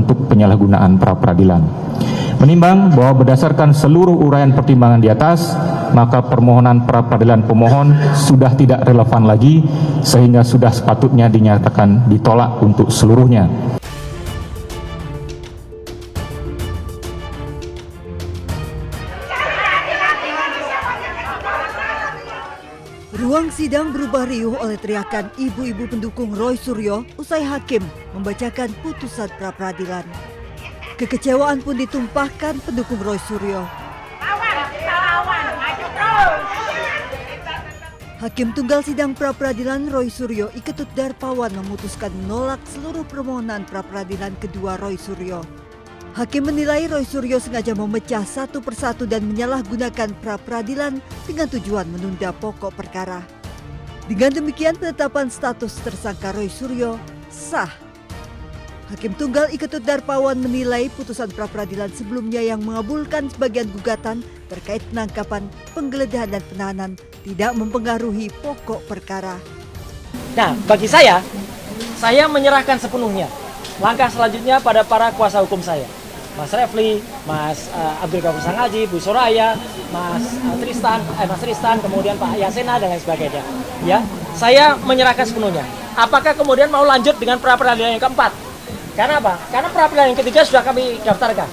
bentuk penyalahgunaan pra-peradilan. Menimbang bahwa berdasarkan seluruh uraian pertimbangan di atas, maka permohonan pra-peradilan pemohon sudah tidak relevan lagi sehingga sudah sepatutnya dinyatakan ditolak untuk seluruhnya. Ruang sidang berubah riuh oleh teriakan ibu-ibu pendukung Roy Suryo usai hakim membacakan putusan pra-peradilan. Kekecewaan pun ditumpahkan pendukung Roy Suryo. Hakim Tunggal Sidang Pra-peradilan Roy Suryo Iketut Darpawan memutuskan menolak seluruh permohonan pra-peradilan kedua Roy Suryo. Hakim menilai Roy Suryo sengaja memecah satu persatu dan menyalahgunakan pra-peradilan dengan tujuan menunda pokok perkara. Dengan demikian penetapan status tersangka Roy Suryo sah. Hakim Tunggal Iketut Darpawan menilai putusan pra-peradilan sebelumnya yang mengabulkan sebagian gugatan terkait penangkapan, penggeledahan dan penahanan tidak mempengaruhi pokok perkara. Nah, bagi saya menyerahkan sepenuhnya. Langkah selanjutnya pada para kuasa hukum saya. Mas Refli, Mas Abdul Ghafur Sangaji, Bu Soraya, Mas Tristan, kemudian Pak Yasena dan lain sebagainya. Ya, saya menyerahkan sepenuhnya. Apakah kemudian mau lanjut dengan pra-peradilan yang keempat? Karena apa? Karena pra-peradilan yang ketiga sudah kami daftarkan.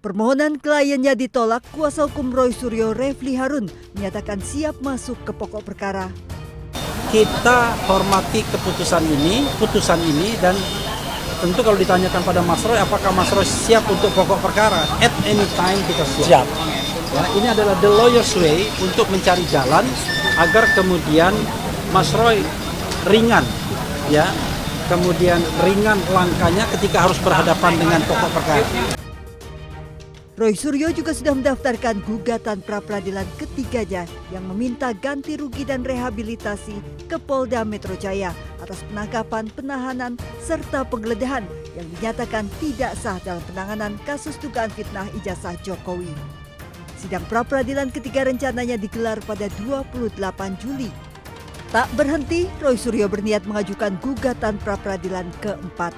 Permohonan kliennya ditolak, kuasa hukum Roy Suryo Refli Harun menyatakan siap masuk ke pokok perkara. Kita hormati putusan ini dan tentu kalau ditanyakan pada Mas Roy apakah Mas Roy siap untuk pokok perkara, at any time kita siap. Ya, ini adalah the lawyer's way untuk mencari jalan agar kemudian Mas Roy ringan, ya, kemudian ringan langkahnya ketika harus berhadapan dengan pokok perkara. Roy Suryo juga sudah mendaftarkan gugatan pra-peradilan ketiganya yang meminta ganti rugi dan rehabilitasi ke Polda Metro Jaya atas penangkapan, penahanan, serta penggeledahan yang dinyatakan tidak sah dalam penanganan kasus dugaan fitnah ijazah Jokowi. Sidang pra-peradilan ketiga rencananya digelar pada 28 Juli. Tak berhenti, Roy Suryo berniat mengajukan gugatan pra-peradilan keempat.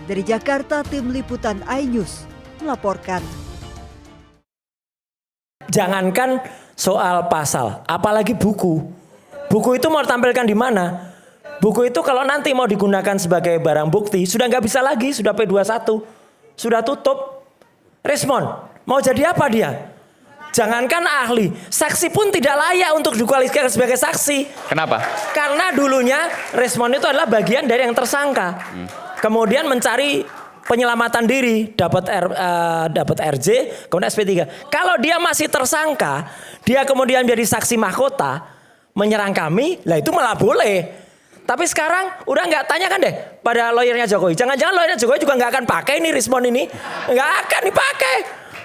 Dari Jakarta, tim liputan iNews melaporkan. Jangankan soal pasal, apalagi buku. Buku itu mau ditampilkan di mana? Buku itu kalau nanti mau digunakan sebagai barang bukti, sudah nggak bisa lagi, sudah P21. Sudah tutup. Respon, mau jadi apa dia? Jangankan ahli, saksi pun tidak layak untuk dikualifikasi sebagai saksi. Kenapa? Karena dulunya Respon itu adalah bagian dari yang tersangka. Kemudian mencari penyelamatan diri, dapat RJ, kemudian SP3. Kalau dia masih tersangka, dia kemudian menjadi saksi mahkota, menyerang kami, lah itu malah boleh. Tapi sekarang udah nggak, tanyakan deh pada lawyernya Jokowi. Jangan-jangan lawyernya Jokowi juga nggak akan pakai ini Respon ini, nggak akan dipakai.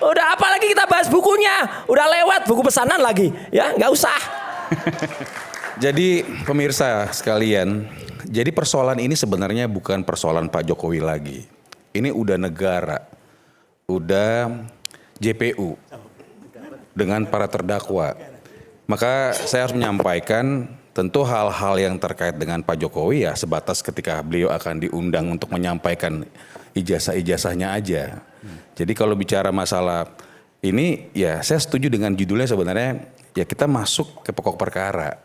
Udah apalagi kita bahas bukunya, udah lewat buku pesanan lagi, ya nggak usah. Jadi pemirsa sekalian, jadi persoalan ini sebenarnya bukan persoalan Pak Jokowi lagi. Ini udah negara, udah JPU dengan para terdakwa. Maka saya harus menyampaikan tentu hal-hal yang terkait dengan Pak Jokowi ya sebatas ketika beliau akan diundang untuk menyampaikan ijazah-ijazahnya aja. Jadi kalau bicara masalah ini ya saya setuju dengan judulnya sebenarnya ya kita masuk ke pokok perkara.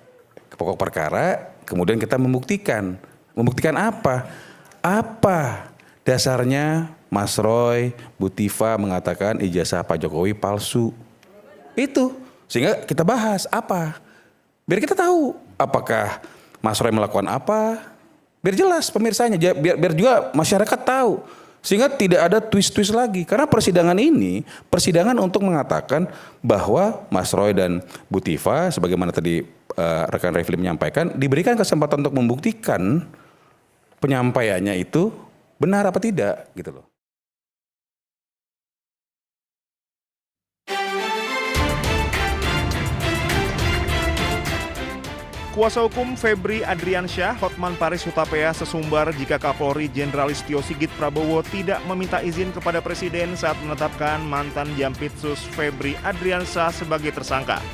Ke pokok perkara kemudian kita membuktikan. Membuktikan apa? Apa dasarnya Mas Roy, Bu Tiva mengatakan ijazah Pak Jokowi palsu? Itu. Sehingga kita bahas apa? Biar kita tahu apakah Mas Roy melakukan apa? Biar jelas pemirsanya, biar juga masyarakat tahu. Sehingga tidak ada twist-twist lagi. Karena persidangan ini, persidangan untuk mengatakan bahwa Mas Roy dan Bu Tiva, sebagaimana tadi rekan Refli menyampaikan, diberikan kesempatan untuk membuktikan penyampaiannya itu benar apa tidak gitu loh. Kuasa hukum Febri Adriansyah, Hotman Paris Hutapea sesumbar jika Kapolri Jenderal Listio Sigit Prabowo tidak meminta izin kepada Presiden saat menetapkan mantan Jampitsus Febri Adriansyah sebagai tersangka.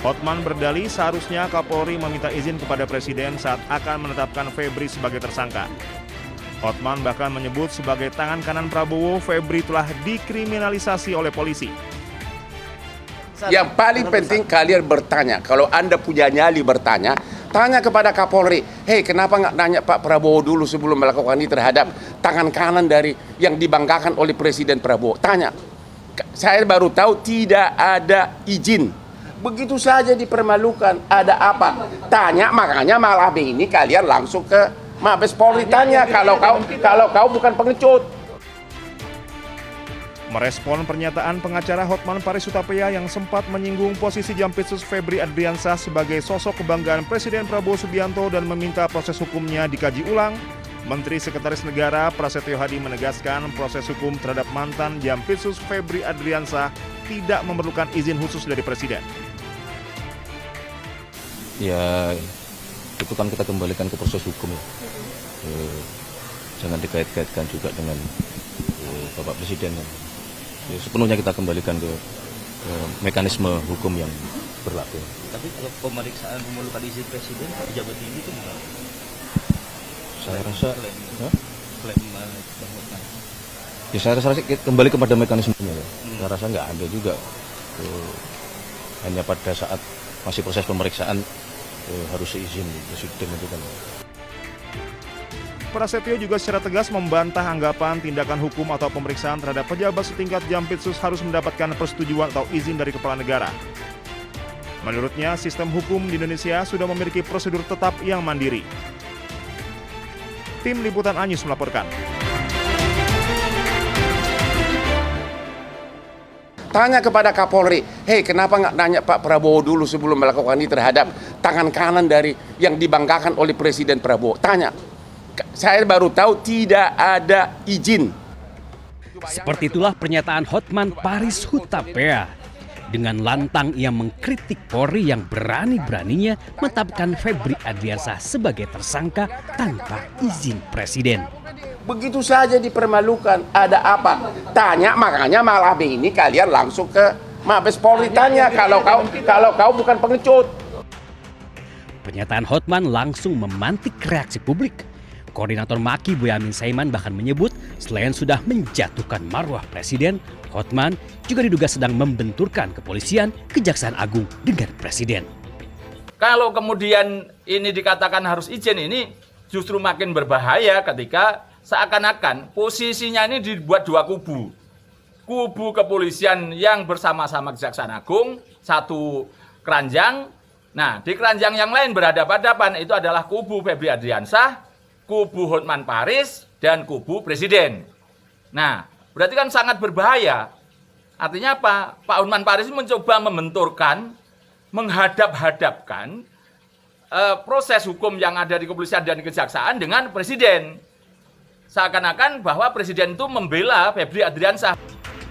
Hotman berdalih seharusnya Kapolri meminta izin kepada Presiden saat akan menetapkan Febri sebagai tersangka. Hotman bahkan menyebut sebagai tangan kanan Prabowo, Febri telah dikriminalisasi oleh polisi. Yang paling penting kalian bertanya, kalau Anda punya nyali bertanya, tanya kepada Kapolri, hei kenapa nggak nanya Pak Prabowo dulu sebelum melakukan ini terhadap tangan kanan dari yang dibanggakan oleh Presiden Prabowo. Tanya, saya baru tahu tidak ada izin. Begitu saja dipermalukan, ada apa? Tanya, makanya malam ini kalian langsung ke Mabes Polri tanya, kalau kau bukan pengecut. Merespon pernyataan pengacara Hotman Paris Hutapea yang sempat menyinggung posisi Jampitsus Febri Adriansah sebagai sosok kebanggaan Presiden Prabowo Subianto dan meminta proses hukumnya dikaji ulang, Menteri Sekretaris Negara Prasetyo Hadi menegaskan proses hukum terhadap mantan Jampitsus Febri Adriansah tidak memerlukan izin khusus dari Presiden. Ya, itu kan kita kembalikan ke proses hukum ya. Jangan dikait-kaitkan juga dengan Bapak Presiden. Ya, sepenuhnya kita kembalikan ke mekanisme hukum yang berlaku. Tapi kalau pemeriksaan memerlukan izin Presiden, pejabat tinggi itu gimana? Saya rasa, Klaim ya saya rasa kembali kepada mekanismenya. Ya. Saya rasa nggak ada juga. Hanya pada saat masih proses pemeriksaan harus seizin Presiden itu kan. Prasetyo juga secara tegas membantah anggapan tindakan hukum atau pemeriksaan terhadap pejabat setingkat Jampitsus harus mendapatkan persetujuan atau izin dari kepala negara. Menurutnya, sistem hukum di Indonesia sudah memiliki prosedur tetap yang mandiri. Tim Liputan Anyus melaporkan. Tanya kepada Kapolri, hei kenapa nggak nanya Pak Prabowo dulu sebelum melakukan ini terhadap tangan kanan dari yang dibanggakan oleh Presiden Prabowo. Tanya. Saya baru tahu tidak ada izin. Seperti itulah pernyataan Hotman Paris Hutapea. Dengan lantang ia mengkritik Polri yang berani-beraninya menetapkan Febri Adriansah sebagai tersangka tanpa izin Presiden. Begitu saja dipermalukan, ada apa? Tanya, makanya malam ini kalian langsung ke Mabes Polri tanya, kalau kau bukan pengecut. Pernyataan Hotman langsung memantik reaksi publik. Koordinator Maki Boyamin Saiman bahkan menyebut selain sudah menjatuhkan marwah Presiden, Hotman juga diduga sedang membenturkan kepolisian, Kejaksaan Agung dengan Presiden. Kalau kemudian ini dikatakan harus izin, ini justru makin berbahaya ketika seakan-akan posisinya ini dibuat dua kubu. Kubu kepolisian yang bersama-sama Kejaksaan Agung, satu keranjang. Nah, di keranjang yang lain berhadapan-hadapan itu adalah kubu Febri Adriansah, kubu Hotman Paris, dan kubu Presiden. Nah, berarti kan sangat berbahaya. Artinya apa? Pak Hotman Paris mencoba membenturkan, menghadap-hadapkan proses hukum yang ada di kepolisian dan kejaksaan dengan Presiden. Seakan-akan bahwa Presiden itu membela Febri Adriansah.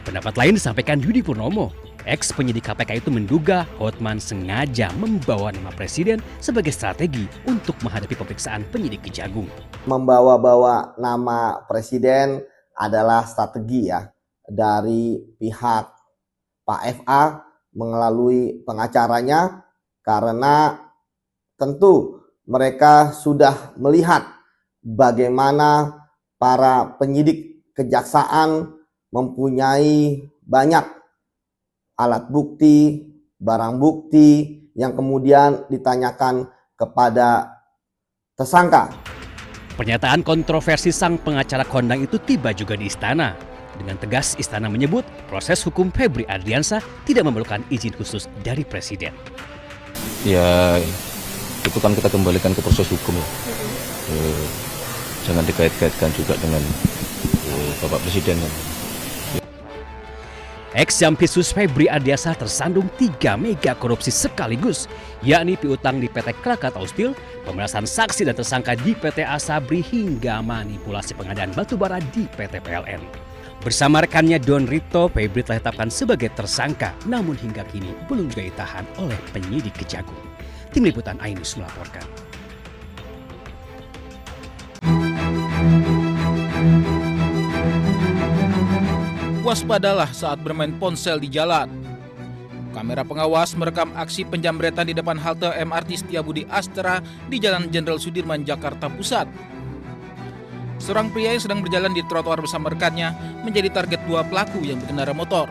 Pendapat lain disampaikan Yudi Purnomo. Ex-penyidik KPK itu menduga Hotman sengaja membawa nama Presiden sebagai strategi untuk menghadapi pemeriksaan penyidik Kejagung. Membawa-bawa nama Presiden adalah strategi ya dari pihak Pak FA melalui pengacaranya, karena tentu mereka sudah melihat bagaimana para penyidik kejaksaan mempunyai banyak alat bukti, barang bukti yang kemudian ditanyakan kepada tersangka. Pernyataan kontroversi sang pengacara kondang itu tiba juga di istana. Dengan tegas istana menyebut proses hukum Febri Adriansah tidak memerlukan izin khusus dari Presiden. Ya, itu kan kita kembalikan ke proses hukum ya. Jangan dikait-kaitkan juga dengan Bapak Presiden. Ex-Jampitsus Febri Adriansah tersandung 3 mega korupsi sekaligus, yakni piutang di PT Krakatau Steel, pemerasan saksi dan tersangka di PT Asabri, hingga manipulasi pengadaan batubara di PT PLN. Bersama rekannya Don Rito, Febri telah ditetapkan sebagai tersangka, namun hingga kini belum juga ditahan oleh penyidik Kejagung. Tim Liputan Ainus melaporkan. Waspadalah saat bermain ponsel di jalan. Kamera pengawas merekam aksi penjamretan di depan halte MRT Setiabudi Astra di Jalan Jenderal Sudirman, Jakarta Pusat. Seorang pria yang sedang berjalan di trotoar bersama rekannya menjadi target dua pelaku yang berkendara motor.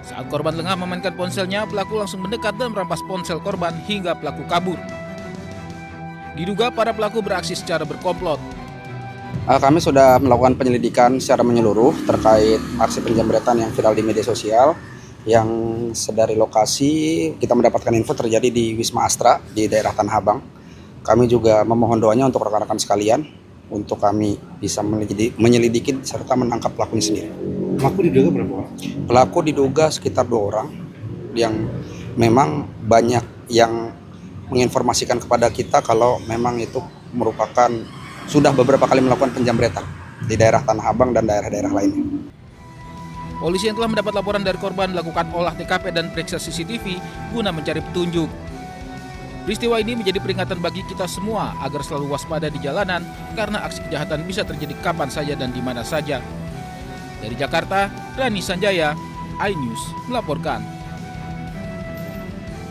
Saat korban lengah memainkan ponselnya, pelaku langsung mendekat dan merampas ponsel korban hingga pelaku kabur. Diduga para pelaku beraksi secara berkomplot. Kami sudah melakukan penyelidikan secara menyeluruh terkait aksi penjamretan yang viral di media sosial. Yang sedari lokasi kita mendapatkan info terjadi di Wisma Astra di daerah Tanah Abang. Kami juga memohon doanya untuk rekan-rekan sekalian untuk kami bisa menyelidiki serta menangkap pelakunya sendiri. Pelaku diduga berapa orang? Pelaku diduga sekitar 2 orang yang memang banyak yang menginformasikan kepada kita kalau memang itu merupakan sudah beberapa kali melakukan penjamretan di daerah Tanah Abang dan daerah-daerah lainnya. Polisi yang telah mendapat laporan dari korban melakukan olah TKP dan periksa CCTV guna mencari petunjuk. Peristiwa ini menjadi peringatan bagi kita semua agar selalu waspada di jalanan karena aksi kejahatan bisa terjadi kapan saja dan di mana saja. Dari Jakarta, Rani Sanjaya, iNews melaporkan.